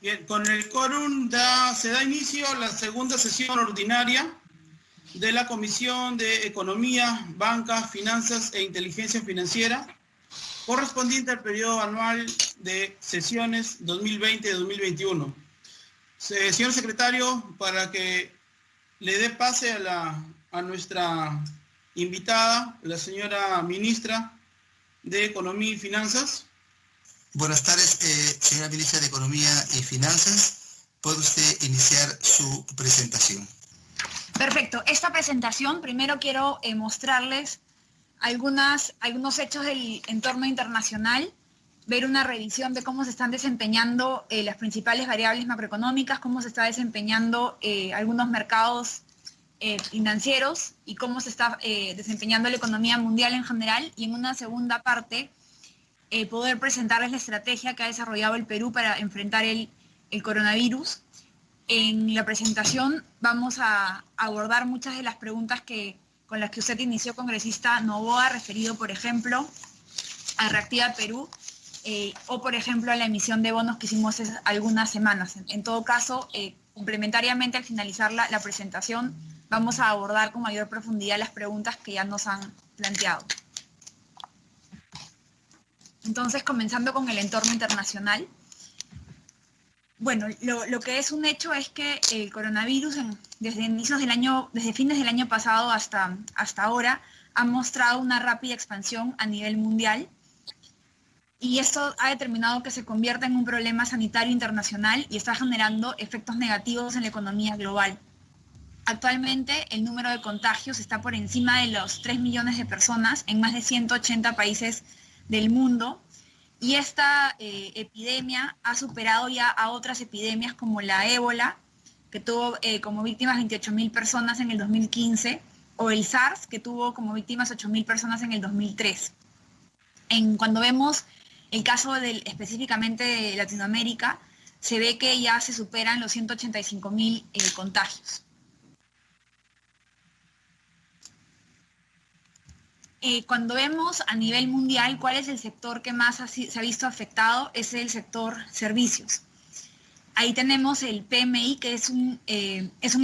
Bien, con el quórum se da inicio a la segunda sesión ordinaria de la Comisión de Economía, Banca, Finanzas e Inteligencia Financiera, correspondiente al periodo anual de sesiones 2020-2021. Señor secretario, para que le dé pase a nuestra invitada, la señora ministra de Economía y Finanzas. Buenas tardes, señora ministra de Economía y Finanzas. ¿Puede usted iniciar su presentación? Perfecto. Esta presentación, primero quiero mostrarles algunos hechos del entorno internacional, ver una revisión de cómo se están desempeñando las principales variables macroeconómicas, cómo se está desempeñando algunos mercados financieros y cómo se está desempeñando la economía mundial en general, y en una segunda parte poder presentarles la estrategia que ha desarrollado el Perú para enfrentar el coronavirus. En la presentación vamos a abordar muchas de las preguntas con las que usted inició, congresista Noboa, referido, por ejemplo, a Reactiva Perú o, por ejemplo, a la emisión de bonos que hicimos hace algunas semanas. En todo caso, complementariamente, al finalizar la presentación, vamos a abordar con mayor profundidad las preguntas que ya nos han planteado. Entonces, comenzando con el entorno internacional. Bueno, lo que es un hecho es que el coronavirus desde fines del año pasado hasta ahora ha mostrado una rápida expansión a nivel mundial, y esto ha determinado que se convierta en un problema sanitario internacional y está generando efectos negativos en la economía global. Actualmente el número de contagios está por encima de los 3 millones de personas en más de 180 países del mundo. Y esta epidemia ha superado ya a otras epidemias como la ébola, que tuvo como víctimas 28.000 personas en el 2015, o el SARS, que tuvo como víctimas 8.000 personas en el 2003. Cuando vemos el caso específicamente de Latinoamérica, se ve que ya se superan los 185.000 contagios. Cuando vemos a nivel mundial cuál es el sector que más se ha visto afectado, es el sector servicios. Ahí tenemos el PMI, que es un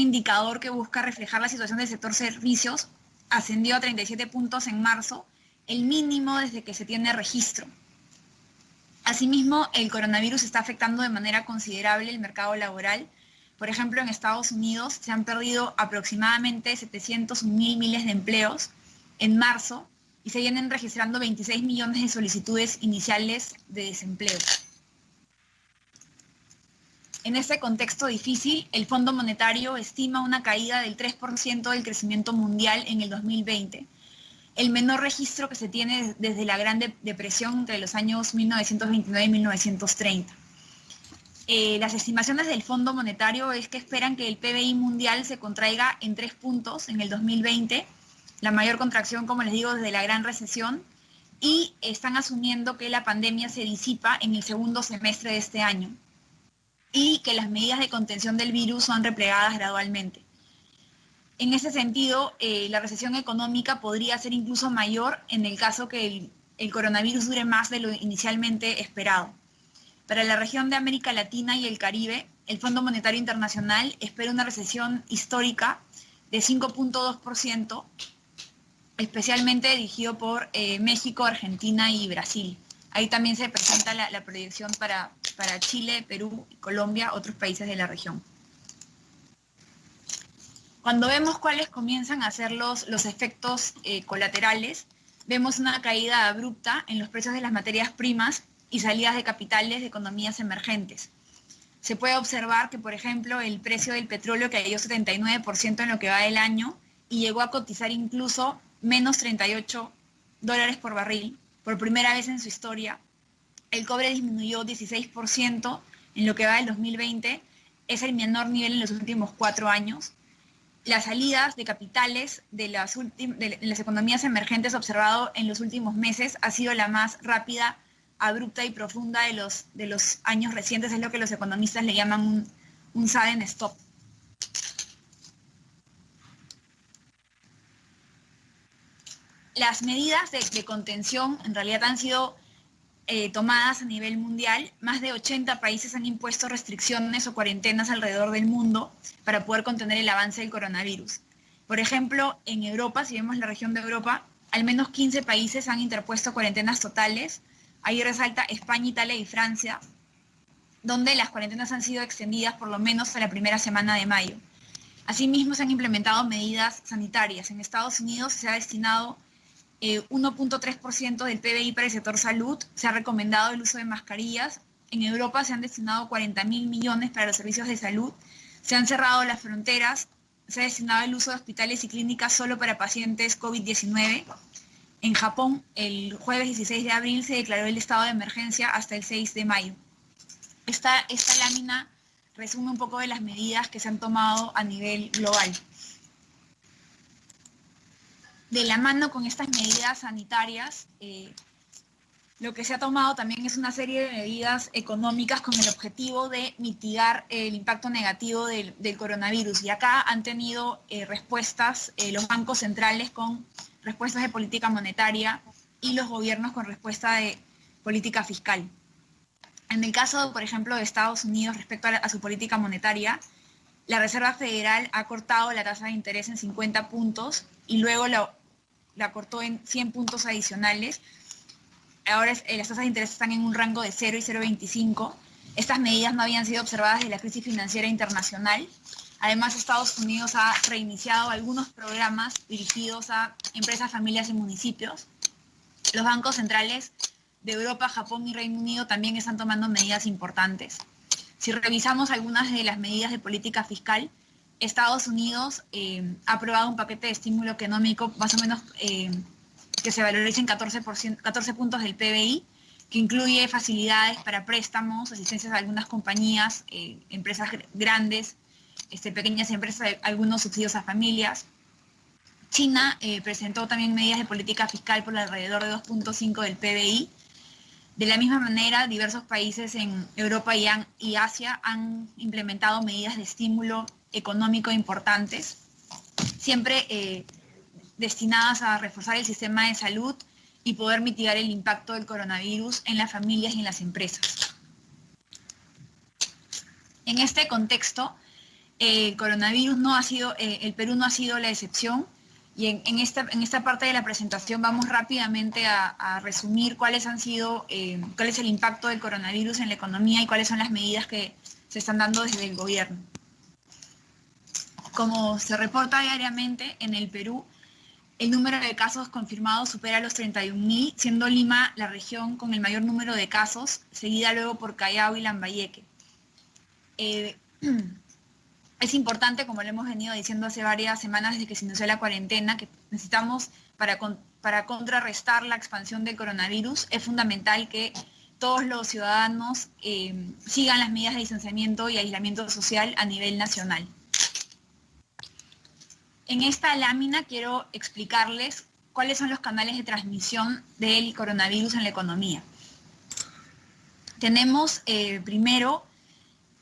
indicador que busca reflejar la situación del sector servicios. Ascendió a 37 puntos en marzo, el mínimo desde que se tiene registro. Asimismo, el coronavirus está afectando de manera considerable el mercado laboral. Por ejemplo, en Estados Unidos se han perdido aproximadamente 701.000 miles de empleos en marzo, y se vienen registrando 26 millones de solicitudes iniciales de desempleo. En este contexto difícil, el Fondo Monetario estima una caída del 3% del crecimiento mundial en el 2020, el menor registro que se tiene desde la Gran Depresión entre los años 1929 y 1930. Las estimaciones del Fondo Monetario es que esperan que el PBI mundial se contraiga en 3 puntos en el 2020, la mayor contracción, como les digo, desde la gran recesión, y están asumiendo que la pandemia se disipa en el segundo semestre de este año y que las medidas de contención del virus son replegadas gradualmente. En ese sentido, la recesión económica podría ser incluso mayor en el caso que el coronavirus dure más de lo inicialmente esperado. Para la región de América Latina y el Caribe, el Fondo Monetario Internacional espera una recesión histórica de 5.2%, especialmente dirigido por México, Argentina y Brasil. Ahí también se presenta la proyección para Chile, Perú, Colombia, otros países de la región. Cuando vemos cuáles comienzan a ser los efectos colaterales, vemos una caída abrupta en los precios de las materias primas y salidas de capitales de economías emergentes. Se puede observar que, por ejemplo, el precio del petróleo cayó 79% en lo que va del año y llegó a cotizar incluso menos $38 por barril, por primera vez en su historia. El cobre disminuyó 16% en lo que va del 2020, es el menor nivel en los últimos 4 años. Las salidas de capitales de las economías emergentes observado en los últimos meses ha sido la más rápida, abrupta y profunda de los años recientes, es lo que los economistas le llaman un sudden stop. Las medidas de contención en realidad han sido tomadas a nivel mundial, más de 80 países han impuesto restricciones o cuarentenas alrededor del mundo para poder contener el avance del coronavirus. Por ejemplo, en Europa, si vemos la región de Europa, al menos 15 países han interpuesto cuarentenas totales. Ahí resalta España, Italia y Francia, donde las cuarentenas han sido extendidas por lo menos a la primera semana de mayo. Asimismo, se han implementado medidas sanitarias. En Estados Unidos se ha destinado 1.3% del PBI para el sector salud, se ha recomendado el uso de mascarillas. En Europa se han destinado 40.000 millones para los servicios de salud, se han cerrado las fronteras, se ha destinado el uso de hospitales y clínicas solo para pacientes COVID-19. En Japón, el jueves 16 de abril se declaró el estado de emergencia hasta el 6 de mayo. Esta lámina resume un poco de las medidas que se han tomado a nivel global. De la mano con estas medidas sanitarias, lo que se ha tomado también es una serie de medidas económicas con el objetivo de mitigar el impacto negativo del coronavirus. Y acá han tenido respuestas los bancos centrales con respuestas de política monetaria y los gobiernos con respuesta de política fiscal. En el caso, por ejemplo, de Estados Unidos respecto a su política monetaria, la Reserva Federal ha cortado la tasa de interés en 50 puntos y luego la cortó en 100 puntos adicionales. Ahora las tasas de interés están en un rango de 0 y 0,25. Estas medidas no habían sido observadas desde la crisis financiera internacional. Además, Estados Unidos ha reiniciado algunos programas dirigidos a empresas, familias y municipios. Los bancos centrales de Europa, Japón y Reino Unido también están tomando medidas importantes. Si revisamos algunas de las medidas de política fiscal, Estados Unidos ha aprobado un paquete de estímulo económico más o menos que se valoriza en 14 puntos del PBI, que incluye facilidades para préstamos, asistencias a algunas compañías, empresas grandes, pequeñas empresas, algunos subsidios a familias. China presentó también medidas de política fiscal por alrededor de 2.5 del PBI. De la misma manera, diversos países en Europa y Asia han implementado medidas de estímulo económico importantes, siempre destinadas a reforzar el sistema de salud y poder mitigar el impacto del coronavirus en las familias y en las empresas. En este contexto, el coronavirus el Perú no ha sido la excepción. Y en esta parte de la presentación vamos rápidamente a resumir cuál es el impacto del coronavirus en la economía y cuáles son las medidas que se están dando desde el gobierno. Como se reporta diariamente, en el Perú, el número de casos confirmados supera los 31.000, siendo Lima la región con el mayor número de casos, seguida luego por Callao y Lambayeque. Es importante, como lo hemos venido diciendo hace varias semanas desde que se inició la cuarentena, que necesitamos, para contrarrestar la expansión del coronavirus, es fundamental que todos los ciudadanos sigan las medidas de distanciamiento y aislamiento social a nivel nacional. En esta lámina quiero explicarles cuáles son los canales de transmisión del coronavirus en la economía. Tenemos primero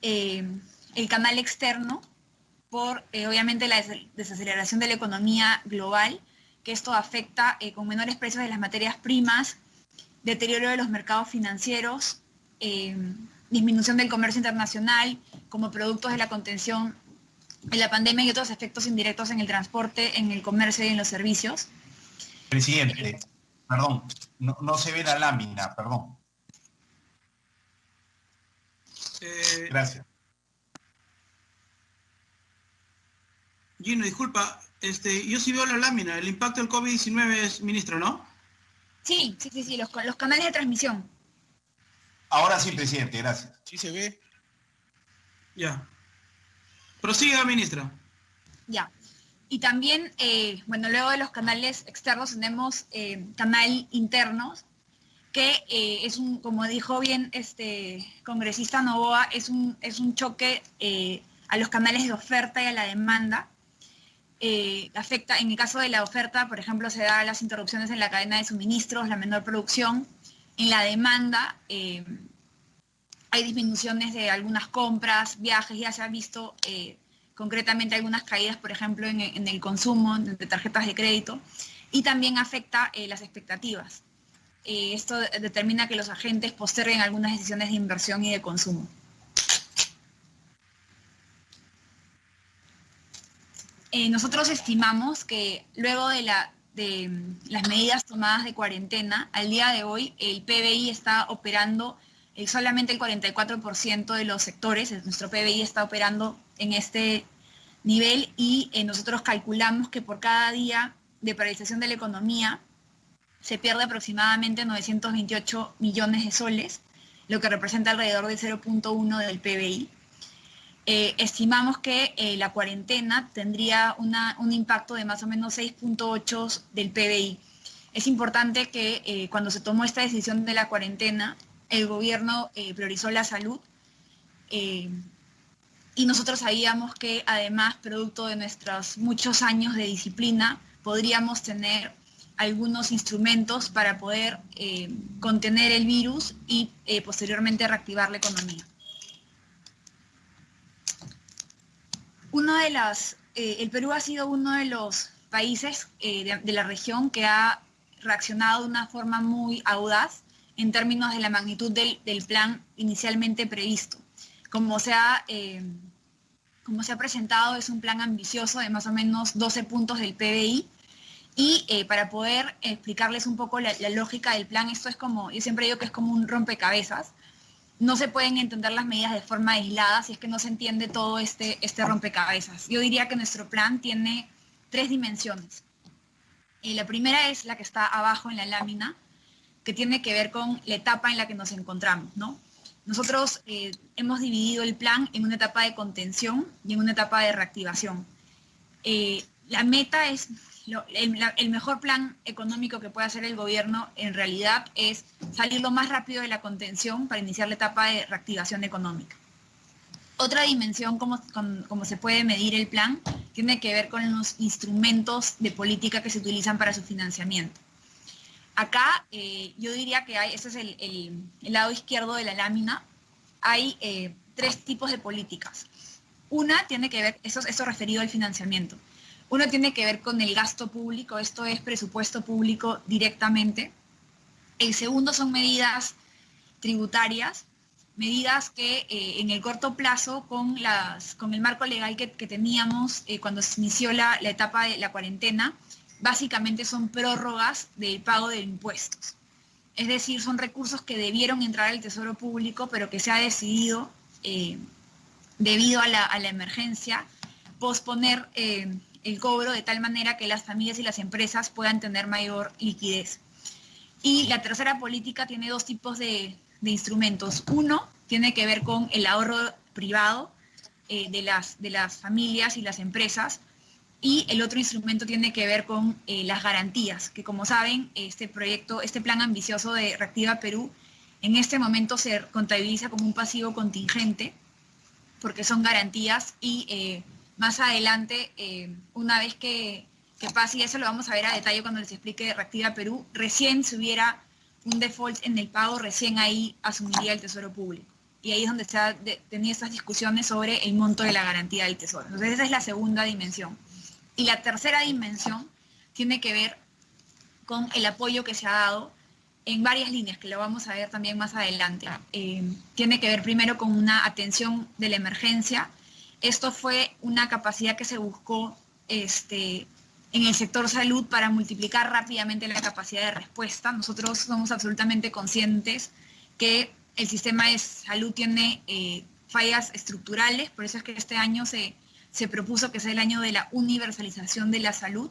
el canal externo, por obviamente la desaceleración de la economía global, que esto afecta con menores precios de las materias primas, deterioro de los mercados financieros, disminución del comercio internacional como productos de la contención de la pandemia y otros efectos indirectos en el transporte, en el comercio y en los servicios. Presidente, perdón, no se ve la lámina, perdón. Gracias. Gino, disculpa, yo sí veo la lámina. El impacto del COVID-19 es, ministro, ¿no? Sí, los canales de transmisión. Ahora sí, presidente, gracias. Sí se ve. Ya. Prosiga, ministra. Ya. Y también, luego de los canales externos tenemos canal internos, que como dijo bien congresista Novoa, es un choque a los canales de oferta y a la demanda. Afecta, en el caso de la oferta, por ejemplo, se dan las interrupciones en la cadena de suministros, la menor producción. En la demanda hay disminuciones de algunas compras, viajes, ya se ha visto concretamente algunas caídas, por ejemplo, en el consumo de tarjetas de crédito, y también afecta las expectativas. esto determina que los agentes posterguen algunas decisiones de inversión y de consumo. Nosotros estimamos que luego de las medidas tomadas de cuarentena, al día de hoy el PBI está operando solamente el 44% de los sectores, nuestro PBI está operando en este nivel y nosotros calculamos que por cada día de paralización de la economía se pierde aproximadamente 928 millones de soles, lo que representa alrededor del 0.1 del PBI. Estimamos que la cuarentena tendría un impacto de más o menos 6.8 del PBI. Es importante que cuando se tomó esta decisión de la cuarentena, el gobierno priorizó la salud y nosotros sabíamos que además, producto de nuestros muchos años de disciplina, podríamos tener algunos instrumentos para poder contener el virus y posteriormente reactivar la economía. El Perú ha sido uno de los países de la región que ha reaccionado de una forma muy audaz en términos de la magnitud del plan inicialmente previsto. Como se ha presentado, es un plan ambicioso de más o menos 12 puntos del PBI, y para poder explicarles un poco la lógica del plan, esto es como, yo siempre digo que es como un rompecabezas. No se pueden entender las medidas de forma aislada si es que no se entiende todo este rompecabezas. Yo diría que nuestro plan tiene 3 dimensiones. La primera es la que está abajo en la lámina, que tiene que ver con la etapa en la que nos encontramos, ¿no? Nosotros hemos dividido el plan en una etapa de contención y en una etapa de reactivación. La meta es, el mejor plan económico que puede hacer el gobierno en realidad es salir lo más rápido de la contención para iniciar la etapa de reactivación económica. Otra dimensión, como se puede medir el plan, tiene que ver con los instrumentos de política que se utilizan para su financiamiento. Acá yo diría que ese es el lado izquierdo de la lámina, hay 3 tipos de políticas. Una tiene que ver, eso referido al financiamiento. Uno tiene que ver con el gasto público, esto es presupuesto público directamente. El segundo son medidas tributarias, medidas que en el corto plazo, con el marco legal que teníamos cuando se inició la etapa de la cuarentena, básicamente son prórrogas del pago de impuestos. Es decir, son recursos que debieron entrar al Tesoro Público, pero que se ha decidido, debido a la emergencia, posponer el cobro de tal manera que las familias y las empresas puedan tener mayor liquidez. Y la tercera política tiene 2 tipos de instrumentos. Uno tiene que ver con el ahorro privado de las familias y las empresas, y el otro instrumento tiene que ver con las garantías, que como saben, este plan ambicioso de Reactiva Perú, en este momento se contabiliza como un pasivo contingente, porque son garantías y más adelante, una vez que pase, y eso lo vamos a ver a detalle cuando les explique Reactiva Perú, recién si hubiera un default en el pago, recién ahí asumiría el Tesoro Público. Y ahí es donde se han tenido estas discusiones sobre el monto de la garantía del Tesoro. Entonces esa es la segunda dimensión. Y la tercera dimensión tiene que ver con el apoyo que se ha dado en varias líneas, que lo vamos a ver también más adelante. Tiene que ver primero con una atención de la emergencia. Esto fue una capacidad que se buscó en el sector salud para multiplicar rápidamente la capacidad de respuesta. Nosotros somos absolutamente conscientes que el sistema de salud tiene fallas estructurales, por eso es que este año se propuso que sea el año de la universalización de la salud,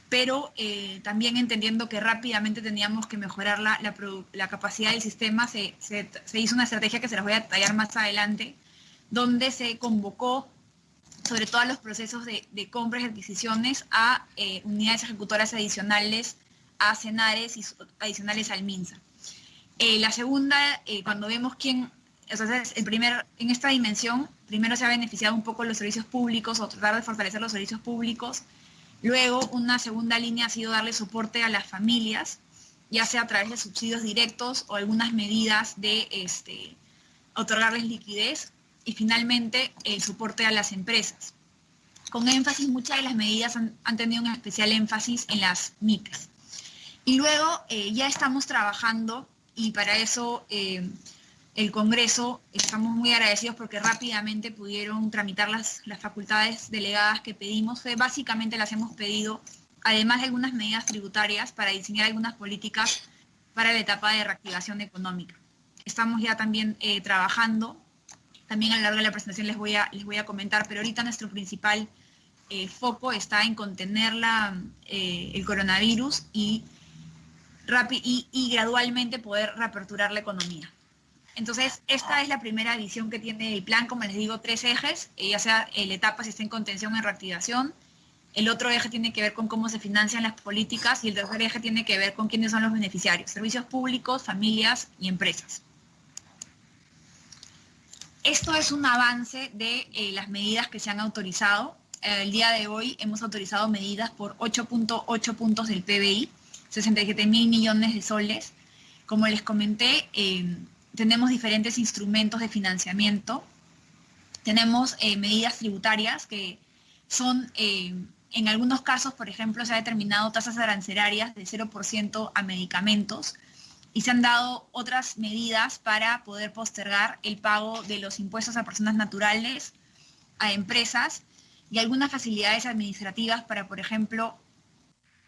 pero también entendiendo que rápidamente teníamos que mejorar la capacidad del sistema, se hizo una estrategia que se las voy a detallar más adelante, donde se convocó sobre todo a los procesos de compras y adquisiciones a unidades ejecutoras adicionales a Cenares y adicionales al MINSA. La segunda, cuando vemos entonces en esta dimensión, primero se ha beneficiado un poco los servicios públicos o tratar de fortalecer los servicios públicos. Luego, una segunda línea ha sido darle soporte a las familias, ya sea a través de subsidios directos o algunas medidas de otorgarles liquidez. Y finalmente, el soporte a las empresas. Con énfasis, muchas de las medidas han tenido un especial énfasis en las MIPYs. Y luego ya estamos trabajando, y para eso el Congreso, estamos muy agradecidos porque rápidamente pudieron tramitar las facultades delegadas que pedimos. Básicamente las hemos pedido, además de algunas medidas tributarias, para diseñar algunas políticas para la etapa de reactivación económica. Estamos ya también trabajando, también a lo largo de la presentación les voy a comentar, pero ahorita nuestro principal foco está en contener el coronavirus y gradualmente poder reaperturar la economía. Entonces, esta es la primera visión que tiene el plan, como les digo, 3 ejes, ya sea la etapa si está en contención o en reactivación. El otro eje tiene que ver con cómo se financian las políticas y el tercer eje tiene que ver con quiénes son los beneficiarios, servicios públicos, familias y empresas. Esto es un avance de las medidas que se han autorizado. El día de hoy hemos autorizado medidas por 8.8 puntos del PBI, 67.000 millones de soles. Como les comenté, tenemos diferentes instrumentos de financiamiento. Tenemos medidas tributarias que son, en algunos casos, por ejemplo, se ha determinado tasas arancelarias de 0% a medicamentos y se han dado otras medidas para poder postergar el pago de los impuestos a personas naturales, a empresas y algunas facilidades administrativas para, por ejemplo,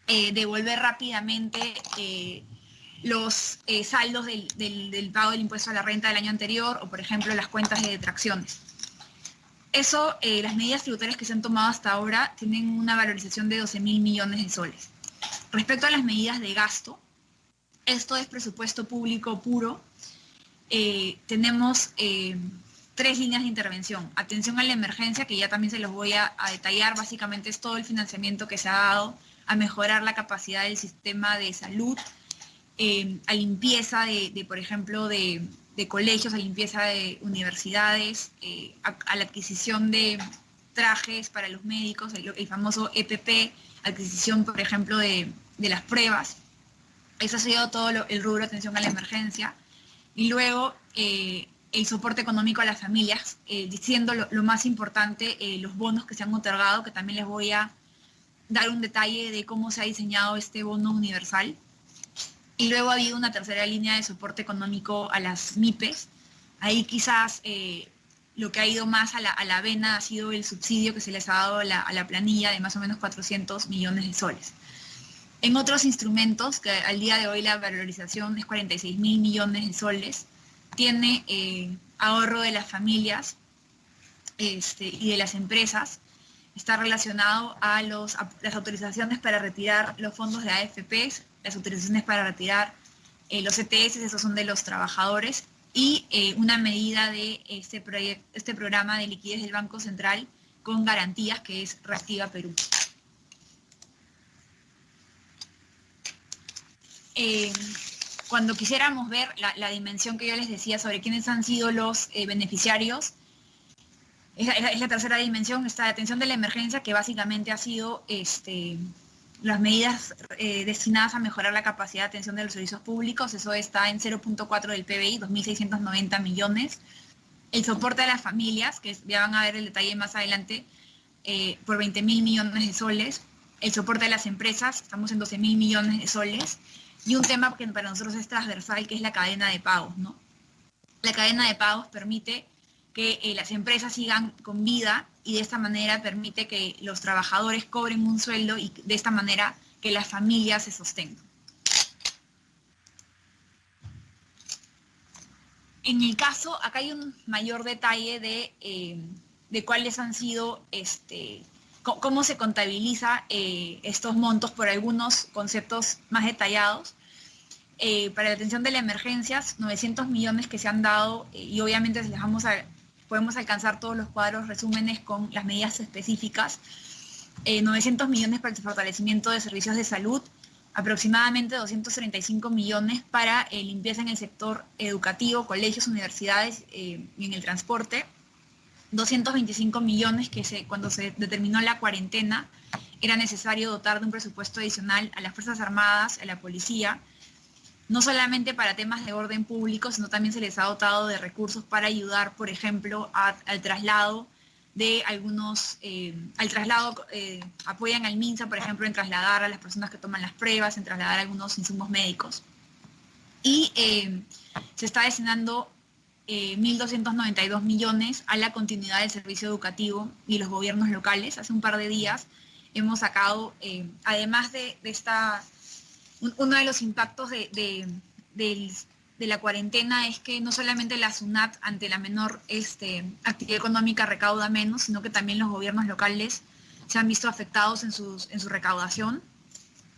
devolver rápidamente los saldos del pago del impuesto a la renta del año anterior o, por ejemplo, las cuentas de detracciones. Eso, las medidas tributarias que se han tomado hasta ahora tienen una valorización de 12.000 millones de soles. Respecto a las medidas de gasto, esto es presupuesto público puro. Tenemos 3 líneas de intervención. Atención a la emergencia, que ya también se los voy a detallar. Básicamente es todo el financiamiento que se ha dado a mejorar la capacidad del sistema de salud, a limpieza por ejemplo, de colegios, a limpieza de universidades, a la adquisición de trajes para los médicos, el famoso EPP, adquisición, por ejemplo, de las pruebas. Eso ha sido todo el rubro de atención a la emergencia. Y luego el soporte económico a las familias, diciendo lo más importante, los bonos que se han otorgado, que también les voy a dar un detalle de cómo se ha diseñado este bono universal. Y luego ha habido una tercera línea de soporte económico a las MIPES. Ahí quizás lo que ha ido más a la vena ha sido el subsidio que se les ha dado a la planilla de más o menos 400 millones de soles. En otros instrumentos, que al día de hoy la valorización es 46.000 millones de soles, tiene ahorro de las familias y de las empresas. Está relacionado a las autorizaciones para retirar los fondos de AFPs, las autorizaciones para retirar los ETS, esos son de los trabajadores, y una medida de este programa de liquidez del Banco Central con garantías, que es Reactiva Perú. Cuando quisiéramos ver la dimensión que yo les decía sobre quiénes han sido los beneficiarios, es la tercera dimensión, esta de atención de la emergencia, que básicamente ha sido las medidas destinadas a mejorar la capacidad de atención de los servicios públicos. Eso está en 0.4 del PBI, 2.690 millones. El soporte a las familias, que ya van a ver el detalle más adelante, por 20.000 millones de soles. El soporte a las empresas, estamos en 12.000 millones de soles. Y un tema que para nosotros es transversal, que es la cadena de pagos, ¿no? La cadena de pagos permite que las empresas sigan con vida y de esta manera permite que los trabajadores cobren un sueldo y de esta manera que las familias se sostengan. En el caso, acá hay un mayor detalle de cuáles han sido, cómo se contabiliza estos montos por algunos conceptos más detallados. Para la atención de las emergencias, 900 millones que se han dado, y obviamente si les podemos alcanzar todos los cuadros, resúmenes con las medidas específicas. 900 millones para el fortalecimiento de servicios de salud, aproximadamente 235 millones para limpieza en el sector educativo, colegios, universidades y en el transporte. 225 millones que cuando se determinó la cuarentena era necesario dotar de un presupuesto adicional a las Fuerzas Armadas, a la policía, no solamente para temas de orden público, sino también se les ha dotado de recursos para ayudar, por ejemplo, al traslado de algunos, al traslado, apoyan al MINSA, por ejemplo, en trasladar a las personas que toman las pruebas, en trasladar algunos insumos médicos. Y se está destinando 1.292 millones a la continuidad del servicio educativo y los gobiernos locales. Hace un par de días hemos sacado, además de esta, uno de los impactos de la cuarentena es que no solamente la SUNAT ante la menor actividad económica recauda menos, sino que también los gobiernos locales se han visto afectados en su recaudación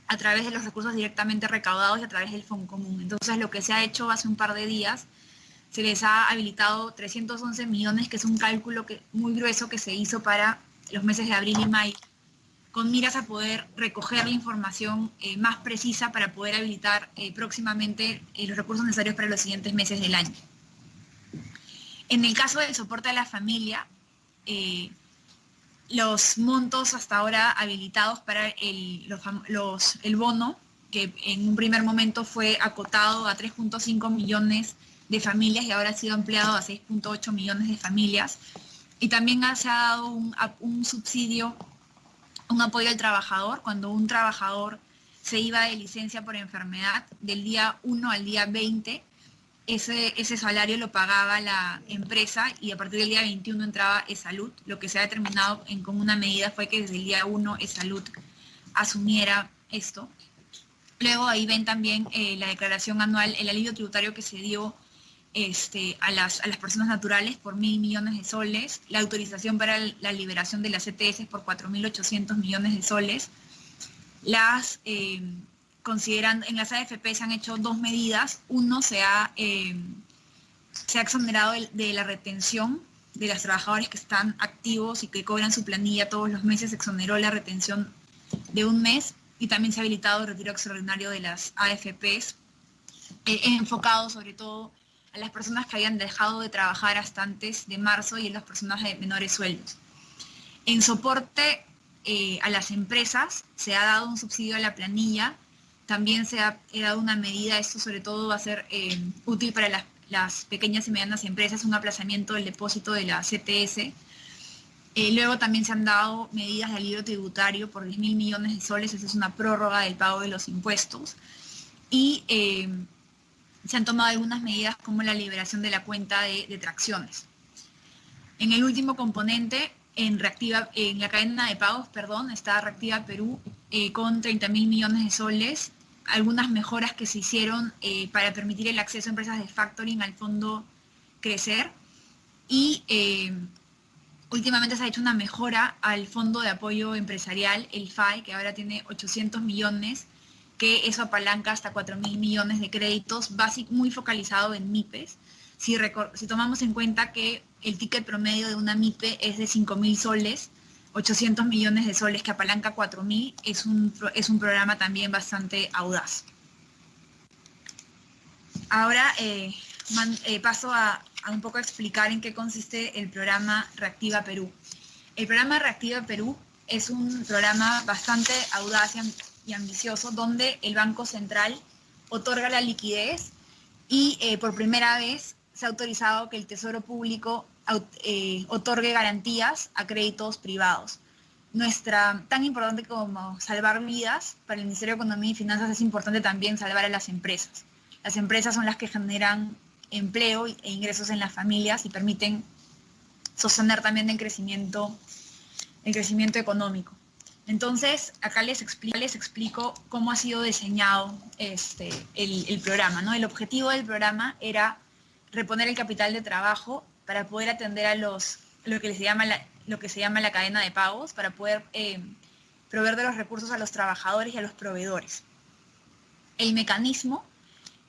a través de los recursos directamente recaudados y a través del Fondo Común. Entonces, lo que se ha hecho hace un par de días, se les ha habilitado 311 millones, que es un cálculo muy grueso que se hizo para los meses de abril y mayo, con miras a poder recoger la información más precisa para poder habilitar próximamente los recursos necesarios para los siguientes meses del año. En el caso del soporte a la familia, los montos hasta ahora habilitados para el bono, que en un primer momento fue acotado a 3.5 millones de familias y ahora ha sido ampliado a 6.8 millones de familias. Y también se ha dado un subsidio, un apoyo al trabajador. Cuando un trabajador se iba de licencia por enfermedad, del día 1 al día 20, ese salario lo pagaba la empresa y a partir del día 21 entraba eSalud. Lo que se ha determinado con una medida fue que desde el día 1 eSalud asumiera esto. Luego ahí ven también la declaración anual, el alivio tributario que se dio a las personas naturales por 1.000 millones de soles, la autorización para la liberación de las ETS por 4.800 millones de soles. Considerando, en las AFP se han hecho dos medidas. Uno, se ha exonerado de la retención de los trabajadores que están activos y que cobran su planilla todos los meses, se exoneró la retención de un mes, y también se ha habilitado el retiro extraordinario de las AFPs, enfocado sobre todo a las personas que habían dejado de trabajar hasta antes de marzo y en las personas de menores sueldos. En soporte a las empresas se ha dado un subsidio a la planilla, también se ha dado una medida, esto sobre todo va a ser útil para las pequeñas y medianas empresas, un aplazamiento del depósito de la CTS. Luego también se han dado medidas de alivio tributario por 10.000 millones de soles, esa es una prórroga del pago de los impuestos. Y se han tomado algunas medidas como la liberación de la cuenta de tracciones. En el último componente, en la cadena de pagos, está Reactiva Perú con 30.000 millones de soles, algunas mejoras que se hicieron para permitir el acceso a empresas de factoring al fondo Crecer, y últimamente se ha hecho una mejora al fondo de apoyo empresarial, el FAE, que ahora tiene 800 millones, que eso apalanca hasta 4.000 millones de créditos, muy focalizado en MIPES. Si tomamos en cuenta que el ticket promedio de una MIPE es de 5.000 soles, 800 millones de soles que apalanca 4.000, es un programa también bastante audaz. Ahora paso a un poco explicar en qué consiste el programa Reactiva Perú. El programa Reactiva Perú es un programa bastante audaz y ambicioso, donde el Banco Central otorga la liquidez y por primera vez se ha autorizado que el Tesoro Público otorgue garantías a créditos privados. Tan importante como salvar vidas, para el Ministerio de Economía y Finanzas es importante también salvar a las empresas. Las empresas son las que generan empleo e ingresos en las familias y permiten sostener también el crecimiento económico. Entonces, acá les explico cómo ha sido diseñado el programa, ¿no? El objetivo del programa era reponer el capital de trabajo para poder atender a lo que se llama la cadena de pagos, para poder proveer de los recursos a los trabajadores y a los proveedores. El mecanismo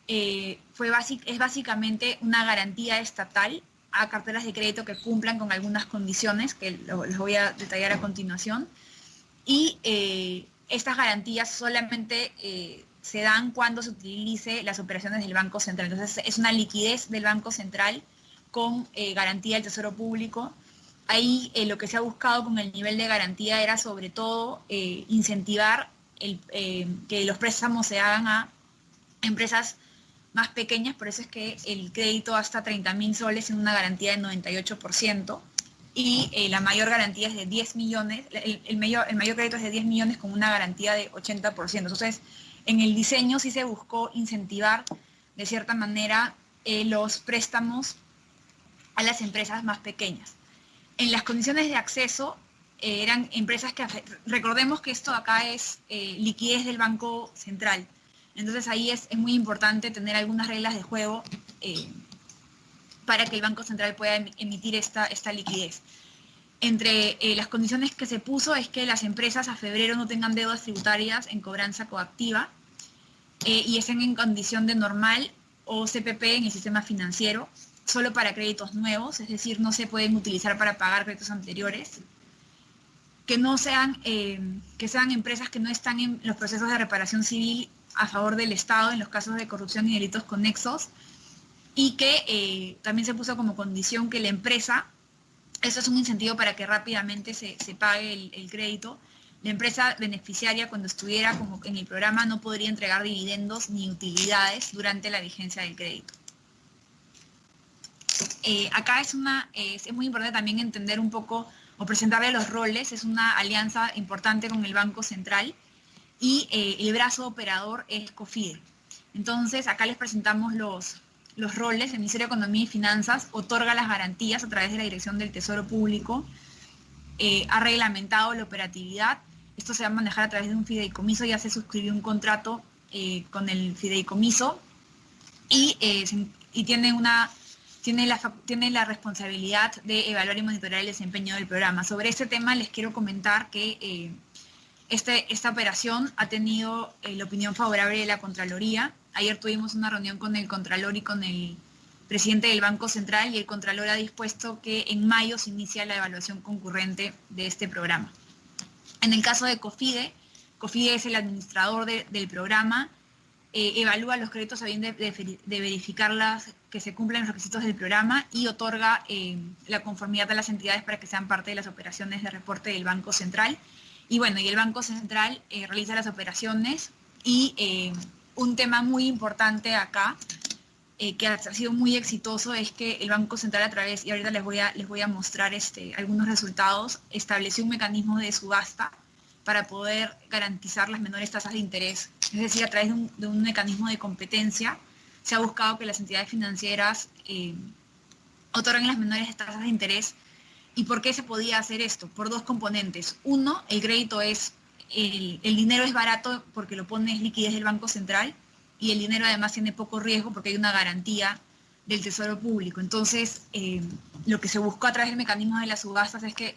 es básicamente una garantía estatal a carteras de crédito que cumplan con algunas condiciones que les voy a detallar a continuación. Y estas garantías solamente se dan cuando se utilice las operaciones del Banco Central. Entonces es una liquidez del Banco Central con garantía del Tesoro Público. Ahí lo que se ha buscado con el nivel de garantía era sobre todo incentivar que los préstamos se hagan a empresas más pequeñas, por eso es que el crédito hasta 30.000 soles en una garantía del 98%. y la mayor garantía es de 10 millones, el mayor crédito es de 10 millones con una garantía de 80%. Entonces, en el diseño sí se buscó incentivar de cierta manera los préstamos a las empresas más pequeñas. En las condiciones de acceso eran empresas que, recordemos que esto acá es liquidez del Banco Central, entonces ahí es muy importante tener algunas reglas de juego para que el Banco Central pueda emitir esta liquidez. Entre las condiciones que se puso es que las empresas a febrero no tengan deudas tributarias en cobranza coactiva y estén en condición de normal o CPP en el sistema financiero, solo para créditos nuevos, es decir, no se pueden utilizar para pagar créditos anteriores, que sean empresas que no están en los procesos de reparación civil a favor del Estado en los casos de corrupción y delitos conexos, y que también se puso como condición que la empresa, eso es un incentivo para que rápidamente se pague el crédito, la empresa beneficiaria cuando estuviera como en el programa no podría entregar dividendos ni utilidades durante la vigencia del crédito. Acá es muy importante también entender un poco o presentarle los roles, es una alianza importante con el Banco Central y el brazo operador es COFIDE. Entonces acá les presentamos los roles. El Ministerio de Economía y Finanzas otorga las garantías a través de la Dirección del Tesoro Público, ha reglamentado la operatividad, esto se va a manejar a través de un fideicomiso, ya se suscribió un contrato con el fideicomiso y tiene la responsabilidad de evaluar y monitorear el desempeño del programa. Sobre este tema les quiero comentar que esta operación ha tenido la opinión favorable de la Contraloría. Ayer tuvimos una reunión con el Contralor y con el presidente del Banco Central y el Contralor ha dispuesto que en mayo se inicia la evaluación concurrente de este programa. En el caso de COFIDE, COFIDE es el administrador del programa, evalúa los créditos a bien de verificar que se cumplan los requisitos del programa y otorga la conformidad a las entidades para que sean parte de las operaciones de reporte del Banco Central. Y bueno, y el Banco Central realiza las operaciones y un tema muy importante acá, que ha sido muy exitoso, es que el Banco Central a través, y ahorita les voy a mostrar algunos resultados, estableció un mecanismo de subasta para poder garantizar las menores tasas de interés. Es decir, a través de un mecanismo de competencia se ha buscado que las entidades financieras otorguen las menores tasas de interés. ¿Y por qué se podía hacer esto? Por dos componentes. Uno, el crédito el dinero es barato porque lo pone en liquidez del Banco Central y el dinero además tiene poco riesgo porque hay una garantía del Tesoro Público. Entonces, lo que se buscó a través del mecanismo de las subastas es que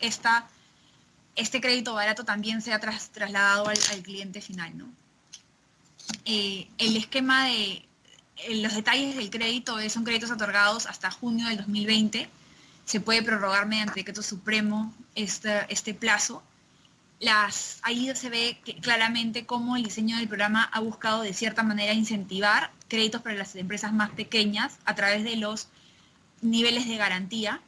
este crédito barato también sea trasladado al cliente final, ¿no? El esquema los detalles del crédito son créditos otorgados hasta junio del 2020. Se puede prorrogar mediante decreto supremo este plazo. Ahí se ve claramente cómo el diseño del programa ha buscado de cierta manera incentivar créditos para las empresas más pequeñas a través de los niveles de garantía.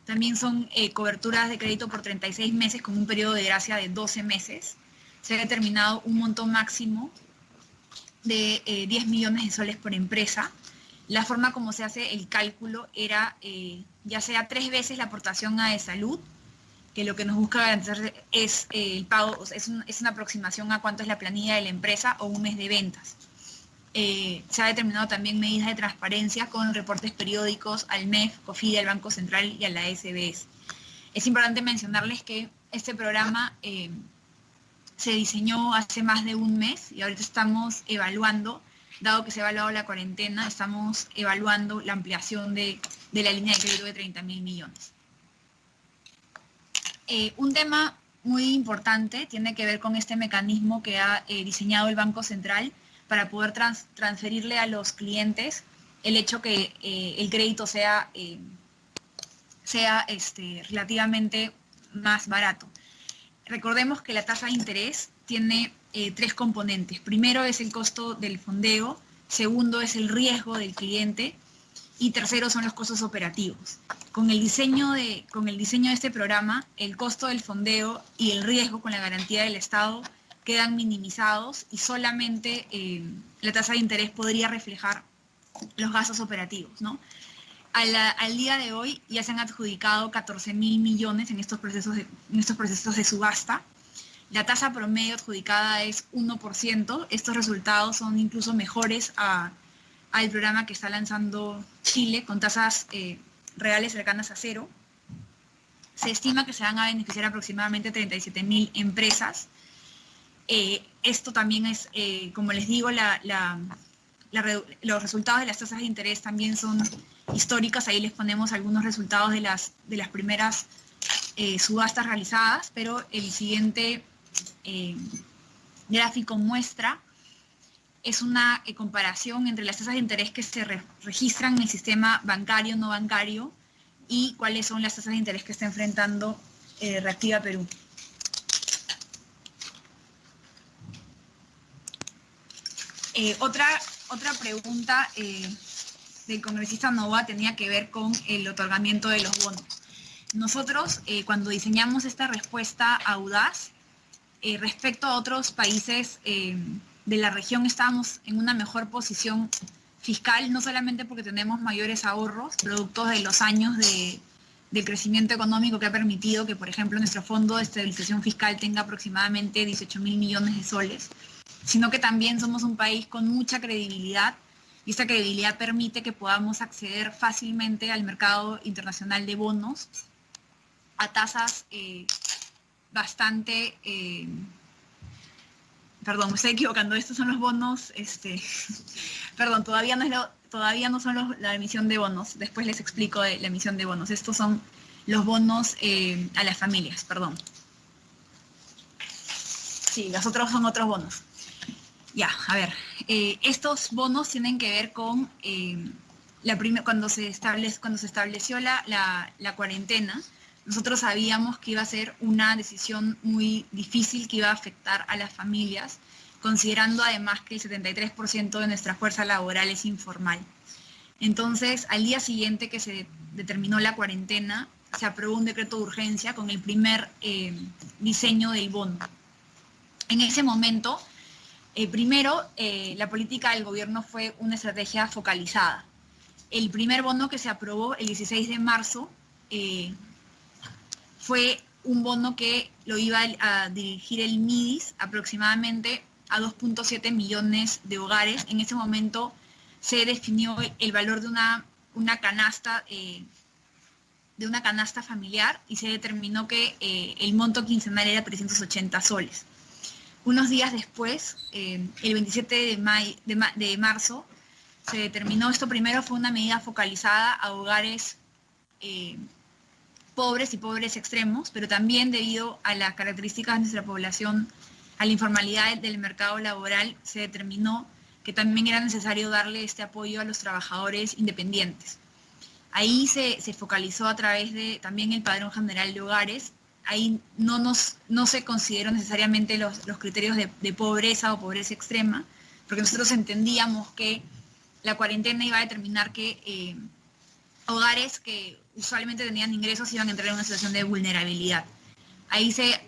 También son coberturas de crédito por 36 meses con un periodo de gracia de 12 meses. Se ha determinado un monto máximo de 10 millones de soles por empresa. La forma como se hace el cálculo era ya sea 3 veces la aportación a de salud, que lo que nos busca garantizar es el pago, o sea, es una aproximación a cuánto es la planilla de la empresa o un mes de ventas. Se ha determinado también medidas de transparencia con reportes periódicos al MEF, COFIDE, al Banco Central y a la SBS. Es importante mencionarles que este programa se diseñó hace más de un mes y ahorita estamos evaluando, dado que se ha evaluado la cuarentena, estamos evaluando la ampliación de la línea de crédito de 30.000 millones. Un tema muy importante tiene que ver con este mecanismo que ha diseñado el Banco Central para poder transferirle a los clientes el hecho que el crédito sea relativamente más barato. Recordemos que la tasa de interés tiene 3 componentes. Primero es el costo del fondeo, segundo es el riesgo del cliente y tercero son los costos operativos. Con el diseño de este programa, el costo del fondeo y el riesgo con la garantía del Estado quedan minimizados y solamente la tasa de interés podría reflejar los gastos operativos, ¿no? Al día de hoy ya se han adjudicado 14.000 millones en estos procesos de subasta. La tasa promedio adjudicada es 1%. Estos resultados son incluso mejores al programa que está lanzando Chile, con tasas reales cercanas a cero. Se estima que se van a beneficiar aproximadamente 37.000 empresas. Esto también es, como les digo, los resultados de las tasas de interés también son históricas. Ahí les ponemos algunos resultados de las primeras subastas realizadas, pero el siguiente gráfico muestra es una comparación entre las tasas de interés que se registran en el sistema bancario, no bancario, y cuáles son las tasas de interés que está enfrentando Reactiva Perú. Otra pregunta del congresista Novoa tenía que ver con el otorgamiento de los bonos. Nosotros, cuando diseñamos esta respuesta audaz, respecto a otros países de la región, estábamos en una mejor posición fiscal, no solamente porque tenemos mayores ahorros, productos de los años de crecimiento económico que ha permitido que, por ejemplo, nuestro Fondo de Estabilización Fiscal tenga aproximadamente 18.000 millones de soles, sino que también somos un país con mucha credibilidad, y esta credibilidad permite que podamos acceder fácilmente al mercado internacional de bonos a tasas bastante... perdón, me estoy equivocando, estos son los bonos, perdón, todavía no son la emisión de bonos, después les explico de la emisión de bonos. Estos son los bonos a las familias, perdón. Sí, los otros son otros bonos. Ya, a ver, estos bonos tienen que ver con cuando se estableció la cuarentena. Nosotros sabíamos que iba a ser una decisión muy difícil, que iba a afectar a las familias, considerando además que el 73% de nuestra fuerza laboral es informal. Entonces, al día siguiente que se determinó la cuarentena, se aprobó un decreto de urgencia con el primer diseño del bono. En ese momento, primero, la política del gobierno fue una estrategia focalizada. El primer bono que se aprobó el 16 de marzo fue un bono que lo iba a dirigir el MIDIS aproximadamente a 2.7 millones de hogares. En ese momento se definió el valor de una canasta familiar y se determinó que el monto quincenal era 380 soles. Unos días después, el 27 de marzo, se determinó, esto primero fue una medida focalizada a hogares pobres y pobres extremos, pero también debido a las características de nuestra población, a la informalidad del mercado laboral, se determinó que también era necesario darle este apoyo a los trabajadores independientes. Ahí se focalizó a través de también el Padrón General de Hogares. Ahí no se consideró necesariamente los criterios de pobreza o pobreza extrema, porque nosotros entendíamos que la cuarentena iba a determinar que hogares que usualmente tenían ingresos iban a entrar en una situación de vulnerabilidad. Ahí se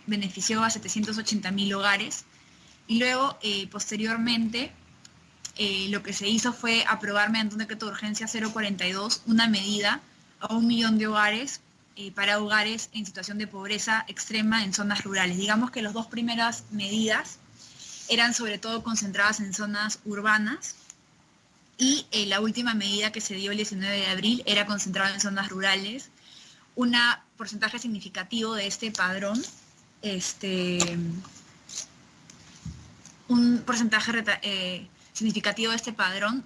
benefició a 780.000 hogares y luego, posteriormente, lo que se hizo fue aprobar mediante un decreto de urgencia 042 una medida a 1 millón de hogares para hogares en situación de pobreza extrema en zonas rurales. Digamos que las dos primeras medidas eran sobre todo concentradas en zonas urbanas y la última medida que se dio el 19 de abril era concentrada en zonas rurales. Un porcentaje significativo de este padrón, significativo de este padrón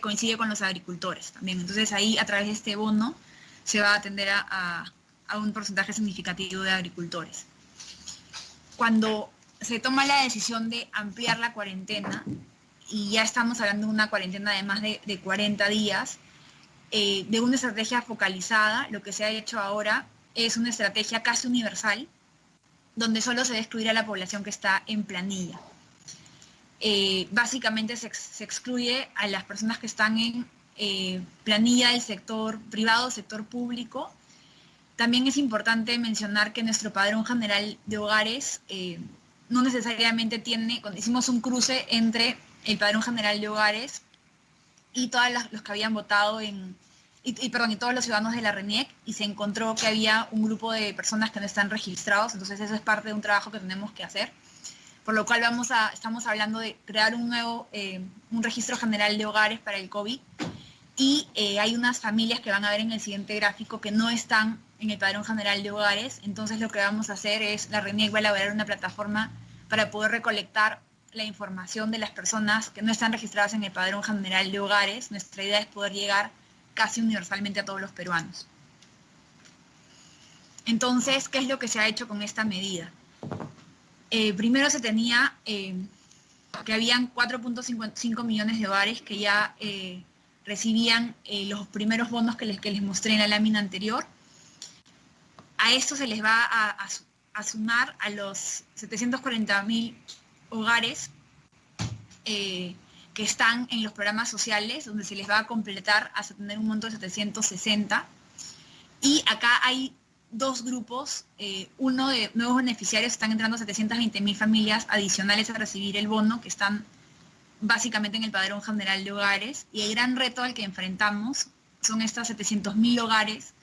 coincide con los agricultores también. Entonces ahí, a través de este bono, se va a atender a un porcentaje significativo de agricultores. Cuando se toma la decisión de ampliar la cuarentena, y ya estamos hablando de una cuarentena de más de 40 días, de una estrategia focalizada, lo que se ha hecho ahora es una estrategia casi universal, donde solo se debe excluir a la población que está en planilla. Básicamente se excluye a las personas que están en planilla del sector privado, sector público. También es importante mencionar que nuestro Padrón General de Hogares no necesariamente hicimos un cruce entre el Padrón General de Hogares y todos los que habían votado y todos los ciudadanos de la RENIEC, y se encontró que había un grupo de personas que no están registrados. Entonces eso es parte de un trabajo que tenemos que hacer, por lo cual estamos hablando de crear un nuevo un registro general de hogares para el COVID, y hay unas familias que van a ver en el siguiente gráfico que no están en el Padrón General de Hogares. Entonces lo que vamos a hacer es, la RENIEC va a elaborar una plataforma para poder recolectar la información de las personas que no están registradas en el Padrón General de Hogares. Nuestra idea es poder llegar casi universalmente a todos los peruanos. Entonces, ¿qué es lo que se ha hecho con esta medida? Primero se tenía que habían 4.5 millones de hogares que ya recibían los primeros bonos que les mostré en la lámina anterior. A esto se les va a sumar a los 740.000 hogares que están en los programas sociales, donde se les va a completar hasta tener un monto de 760. Y acá hay dos grupos, uno de nuevos beneficiarios, están entrando 720.000 familias adicionales a recibir el bono, que están básicamente en el Padrón General de Hogares, y el gran reto al que enfrentamos son estos 700.000 hogares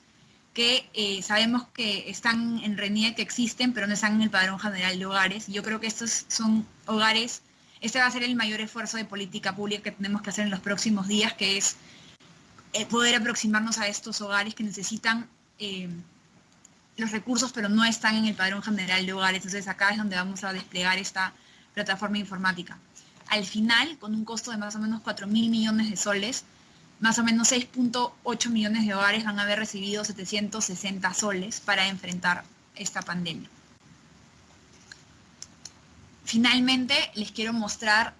que sabemos que están en RENIEC, que existen, pero no están en el Padrón General de Hogares. Yo creo que estos son hogares, este va a ser el mayor esfuerzo de política pública que tenemos que hacer en los próximos días, que es poder aproximarnos a estos hogares que necesitan los recursos, pero no están en el Padrón General de Hogares. Entonces acá es donde vamos a desplegar esta plataforma informática. Al final, con un costo de más o menos 4.000 millones de soles, más o menos 6.8 millones de hogares van a haber recibido 760 soles para enfrentar esta pandemia. Finalmente, les quiero mostrar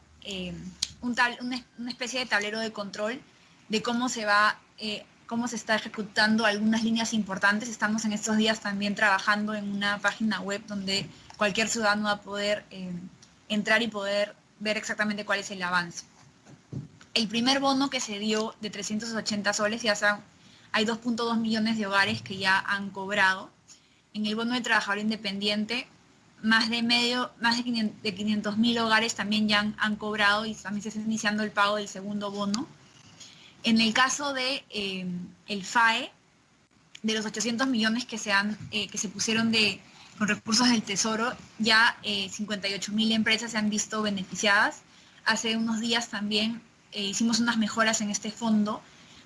una especie de tablero de control de cómo se está ejecutando algunas líneas importantes. Estamos en estos días también trabajando en una página web donde cualquier ciudadano va a poder entrar y poder ver exactamente cuál es el avance. El primer bono que se dio de 380 soles, hay 2.2 millones de hogares que ya han cobrado. En el bono de trabajador independiente, más de 500.000 hogares también ya han cobrado, y también se está iniciando el pago del segundo bono. En el caso de el FAE, de los 800 millones que se pusieron con recursos del Tesoro, ya 58.000 empresas se han visto beneficiadas. Hace unos días también hicimos unas mejoras en este fondo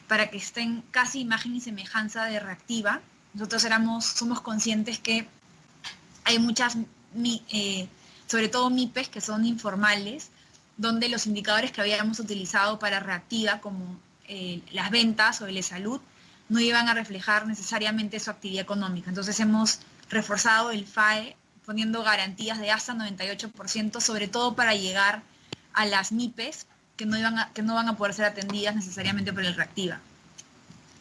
para que estén casi imagen y semejanza de Reactiva. Nosotros somos conscientes que hay muchas, sobre todo MIPES, que son informales, donde los indicadores que habíamos utilizado para Reactiva, como las ventas o el de salud, no iban a reflejar necesariamente su actividad económica. Entonces hemos reforzado el FAE poniendo garantías de hasta 98%, sobre todo para llegar a las MIPES que no van a poder ser atendidas necesariamente por el Reactiva.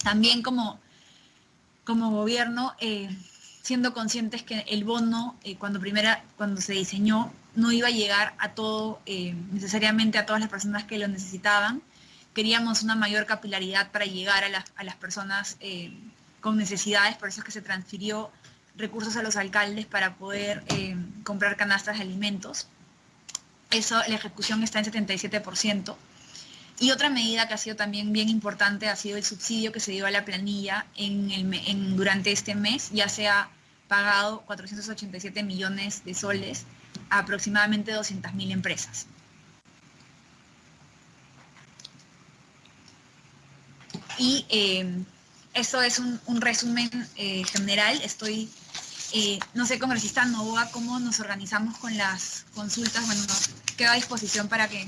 También como gobierno, siendo conscientes que el bono, cuando se diseñó, no iba a llegar a necesariamente a todas las personas que lo necesitaban. Queríamos una mayor capilaridad para llegar a las personas con necesidades, por eso es que se transfirió recursos a los alcaldes para poder comprar canastas de alimentos. La ejecución está en 77%. Y otra medida que ha sido también bien importante ha sido el subsidio que se dio a la planilla durante este mes. Ya se ha pagado 487 millones de soles a aproximadamente 200.000 empresas. Y eso es un resumen general. No sé, congresista Novoa, cómo nos organizamos con las consultas. Bueno, quedo a disposición para que